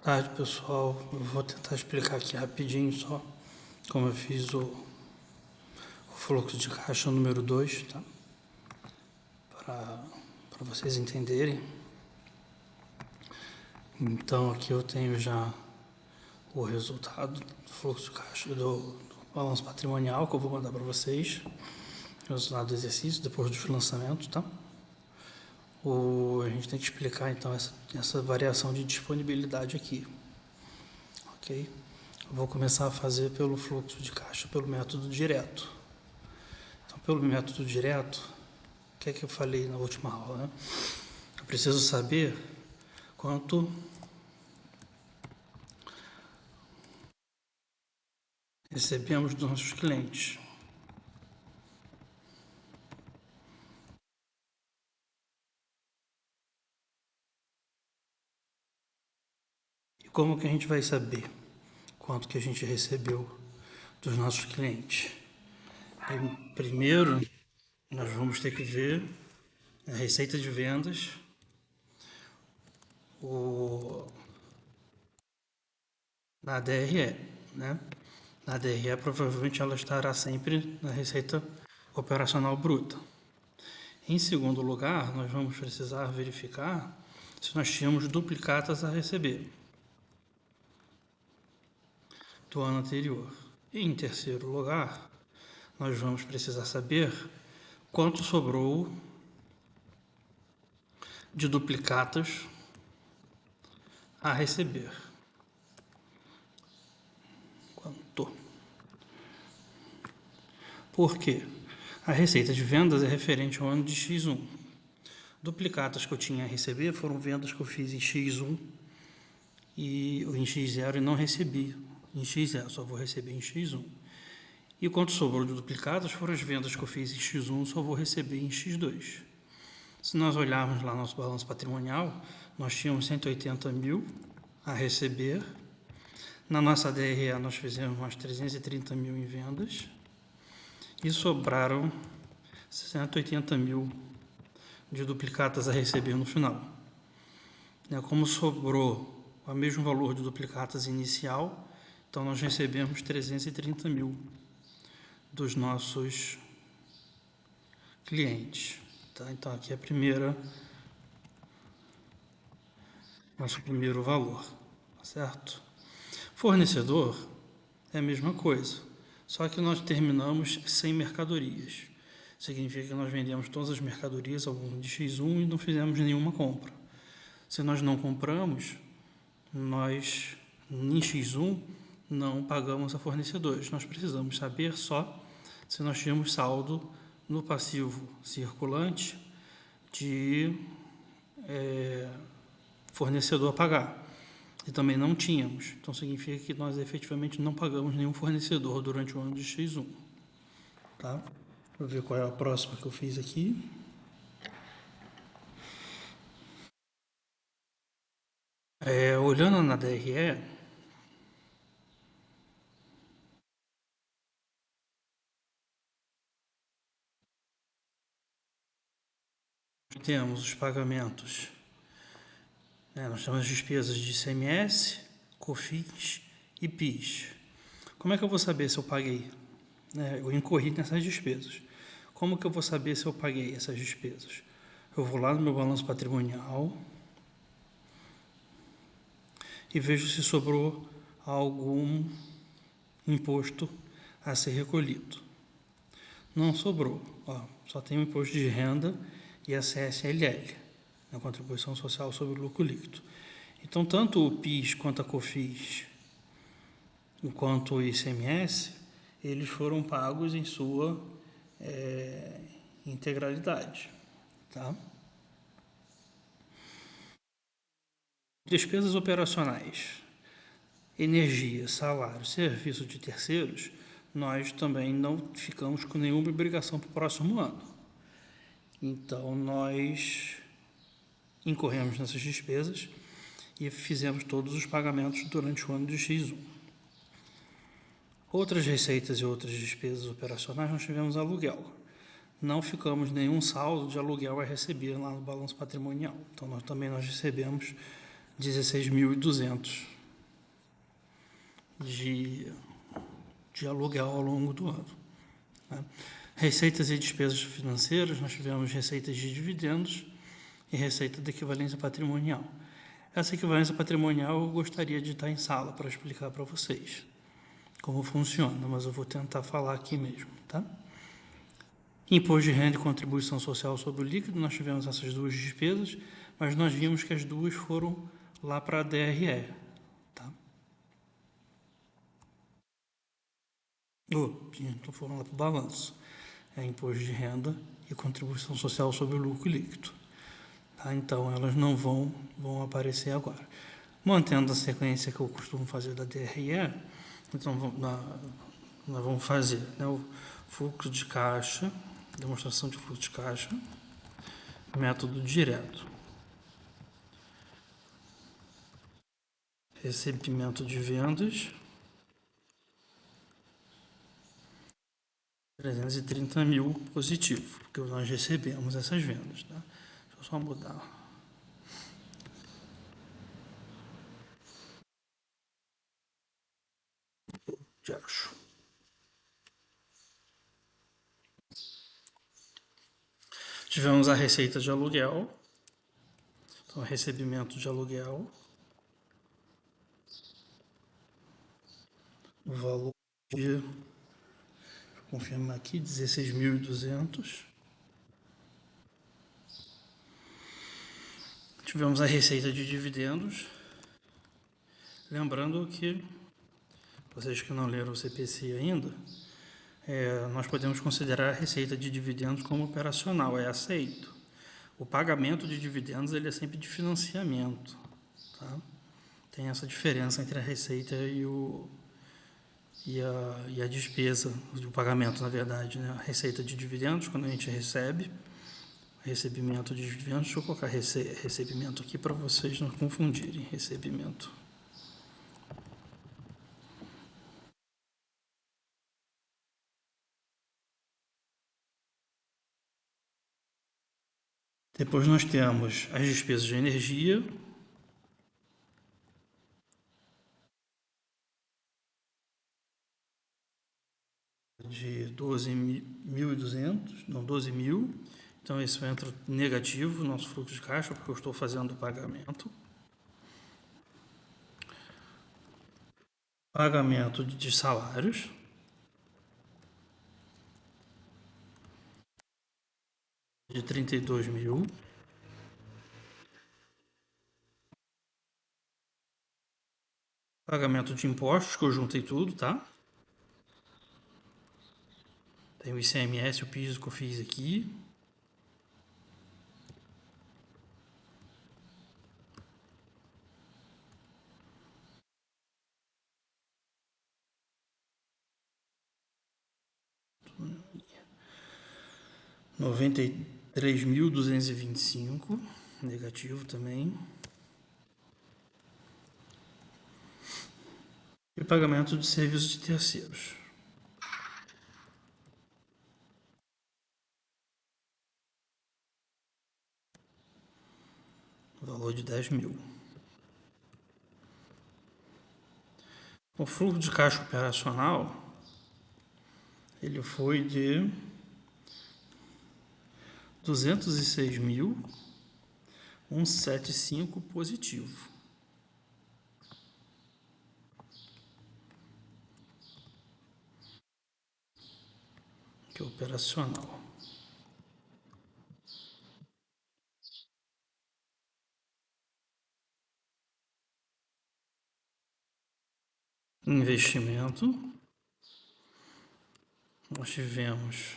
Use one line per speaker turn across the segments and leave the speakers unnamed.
Tarde, pessoal. Eu vou tentar explicar aqui rapidinho só como eu fiz o fluxo de caixa número 2, tá? Para vocês entenderem. Então aqui eu tenho já o resultado do fluxo de caixa do balanço patrimonial que eu vou mandar para vocês. O resultado do exercício depois do lançamento, tá? A gente tem que explicar então essa variação de disponibilidade aqui, ok? Eu vou começar a fazer pelo fluxo de caixa, pelo método direto. Então, pelo método direto, o que é que eu falei na última aula, né? Eu preciso saber quanto recebemos dos nossos clientes. E como que a gente vai saber quanto que a gente recebeu dos nossos clientes? Primeiro, nós vamos ter que ver a receita de vendas, na DRE, né? Na DRE, provavelmente ela estará sempre na receita operacional bruta. Em segundo lugar, nós vamos precisar verificar se nós tínhamos duplicatas a receber do ano anterior. E em terceiro lugar, nós vamos precisar saber quanto sobrou de duplicatas a receber. Quanto? Por quê? A receita de vendas é referente ao ano de X1. Duplicatas que eu tinha a receber foram vendas que eu fiz em X1 e em X0 e não recebi em X0, só vou receber em X1. E quanto sobrou de duplicatas foram as vendas que eu fiz em X1, só vou receber em X2. Se nós olharmos lá nosso balanço patrimonial, nós tínhamos 180 mil a receber. Na nossa DRE nós fizemos mais 330 mil em vendas e sobraram 180 mil de duplicatas a receber no final. Como sobrou o mesmo valor de duplicatas inicial, então nós recebemos 330 mil dos nossos clientes. Tá? Então aqui é nosso primeiro valor, certo? Fornecedor é a mesma coisa, só que nós terminamos sem mercadorias. Significa que nós vendemos todas as mercadorias ao longo de X1 e não fizemos nenhuma compra. Se nós não compramos, nós em X1 não pagamos a fornecedores. Nós precisamos saber só se nós tínhamos saldo no passivo circulante de fornecedor a pagar. E também não tínhamos. Então significa que nós efetivamente não pagamos nenhum fornecedor durante o ano de X1. Tá? Vou ver qual é a próxima que eu fiz aqui. Olhando na DRE, temos os pagamentos. Nós temos as despesas de ICMS, COFINS e PIS. Como é que eu vou saber se eu paguei? Eu incorri nessas despesas. Como que eu vou saber se eu paguei essas despesas? Eu vou lá no meu balanço patrimonial e vejo se sobrou algum imposto a ser recolhido. Não sobrou. Só tem o imposto de renda e a CSLL, a Contribuição Social sobre o Lucro Líquido. Então, tanto o PIS quanto a COFINS, quanto o ICMS, eles foram pagos em sua integralidade. Tá? Despesas operacionais, energia, salário, serviço de terceiros, nós também não ficamos com nenhuma obrigação para o próximo ano. Então, nós incorremos nessas despesas e fizemos todos os pagamentos durante o ano de X1. Outras receitas e outras despesas operacionais, nós tivemos aluguel. Não ficamos nenhum saldo de aluguel a receber lá no balanço patrimonial. Então, nós recebemos 16.200 de aluguel ao longo do ano. Né? Receitas e despesas financeiras, nós tivemos receitas de dividendos e receita de equivalência patrimonial. Essa equivalência patrimonial eu gostaria de estar em sala para explicar para vocês como funciona, mas eu vou tentar falar aqui mesmo, tá? Imposto de renda e contribuição social sobre o líquido, nós tivemos essas duas despesas, mas nós vimos que as duas foram lá para a DRE, tá? Então foram lá para o balanço. É imposto de renda e contribuição social sobre o lucro líquido. Tá? Então, elas não vão aparecer agora. Mantendo a sequência que eu costumo fazer da DRE, então nós vamos fazer, né, o fluxo de caixa, demonstração de fluxo de caixa, método direto. Recebimento de vendas, 330 mil positivo, porque nós recebemos essas vendas. Tá? Deixa eu só mudar. Já acho. Tivemos a receita de aluguel, então recebimento de aluguel, o valor de, vou confirmar aqui, 16.200. Tivemos a receita de dividendos, lembrando que, vocês que não leram o CPC ainda, nós podemos considerar a receita de dividendos como operacional, é aceito. O pagamento de dividendos ele é sempre de financiamento. Tá? Tem essa diferença entre a receita e a despesa do pagamento, na verdade. Né? A receita de dividendos, quando a gente recebe, recebimento de dividendos, deixa eu colocar recebimento aqui para vocês não confundirem, recebimento. Depois nós temos as despesas de energia, de 12.200, não, 12 mil. Então, isso entra negativo no nosso fluxo de caixa, porque eu estou fazendo o pagamento. Pagamento de salários. De 32 mil. Pagamento de impostos, que eu juntei tudo, tá? Tem o ICMS, o PIS que eu fiz aqui. R$ 93.225, negativo também. E pagamento de serviços de terceiros. Valor de 10 mil. O fluxo de caixa operacional, ele foi de 206.175 positivo. Que é operacional. Investimento. Nós tivemos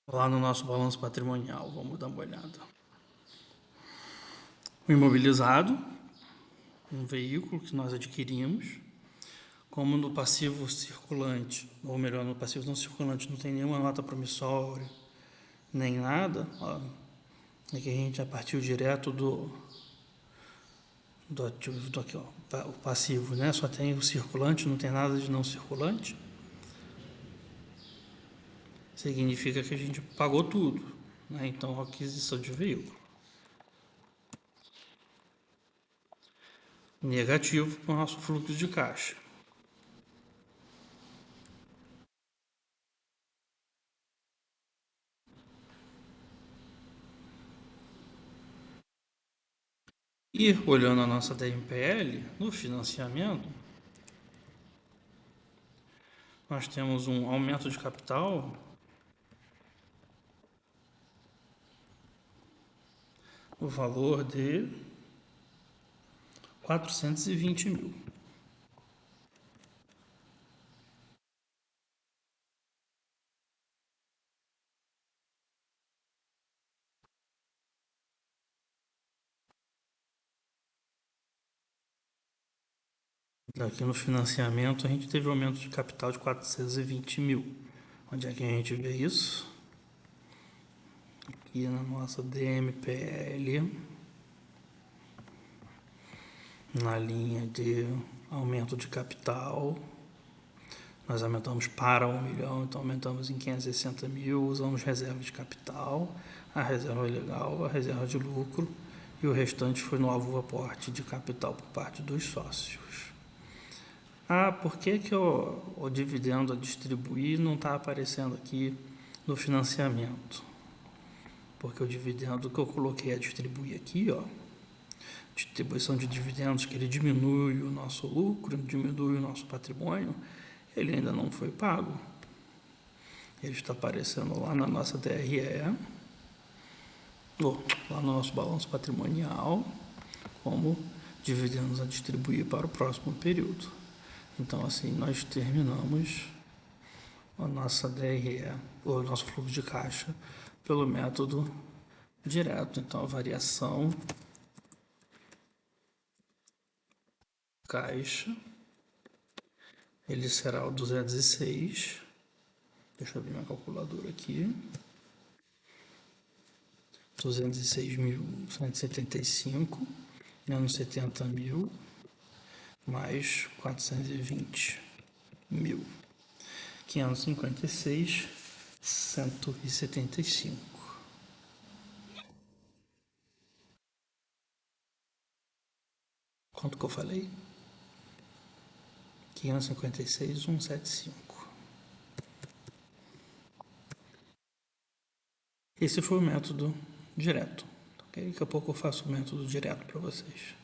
lá no nosso balanço patrimonial, vamos dar uma olhada. O imobilizado, um veículo que nós adquirimos, como no passivo circulante, ou melhor, no passivo não circulante, não tem nenhuma nota promissória, nem nada, ó, é que a gente já partiu direto do ativo, aqui, ó, o passivo, né? Só tem o circulante, não tem nada de não circulante. Significa que a gente pagou tudo, né? Então, a aquisição de veículo. negativo para o nosso fluxo de caixa. E olhando a nossa DMPL, no financiamento, nós temos um aumento de capital no valor de 420 mil. Aqui no financiamento a gente teve um aumento de capital de 420 mil. Onde é que a gente vê isso? Aqui na nossa DMPL, na linha de aumento de capital, nós aumentamos para 1 milhão, então aumentamos em 560 mil, usamos reserva de capital, a reserva legal, a reserva de lucro, e o restante foi novo aporte de capital por parte dos sócios. Por que o dividendo a distribuir não está aparecendo aqui no financiamento? Porque o dividendo que eu coloquei a distribuir aqui, distribuição de dividendos, que ele diminui o nosso lucro, diminui o nosso patrimônio, ele ainda não foi pago. Ele está aparecendo lá na nossa DRE, lá no nosso balanço patrimonial, como dividendos a distribuir para o próximo período. Então, assim, nós terminamos a nossa DRE, o nosso fluxo de caixa, pelo método direto. Então, a variação caixa, ele será o 206. Deixa eu abrir minha calculadora aqui. 206.175 menos 70 mil mais 420 mil. 556.175. Quanto que eu falei? 556.175. Esse foi o método direto. Okay? Daqui a pouco eu faço o método direto para vocês.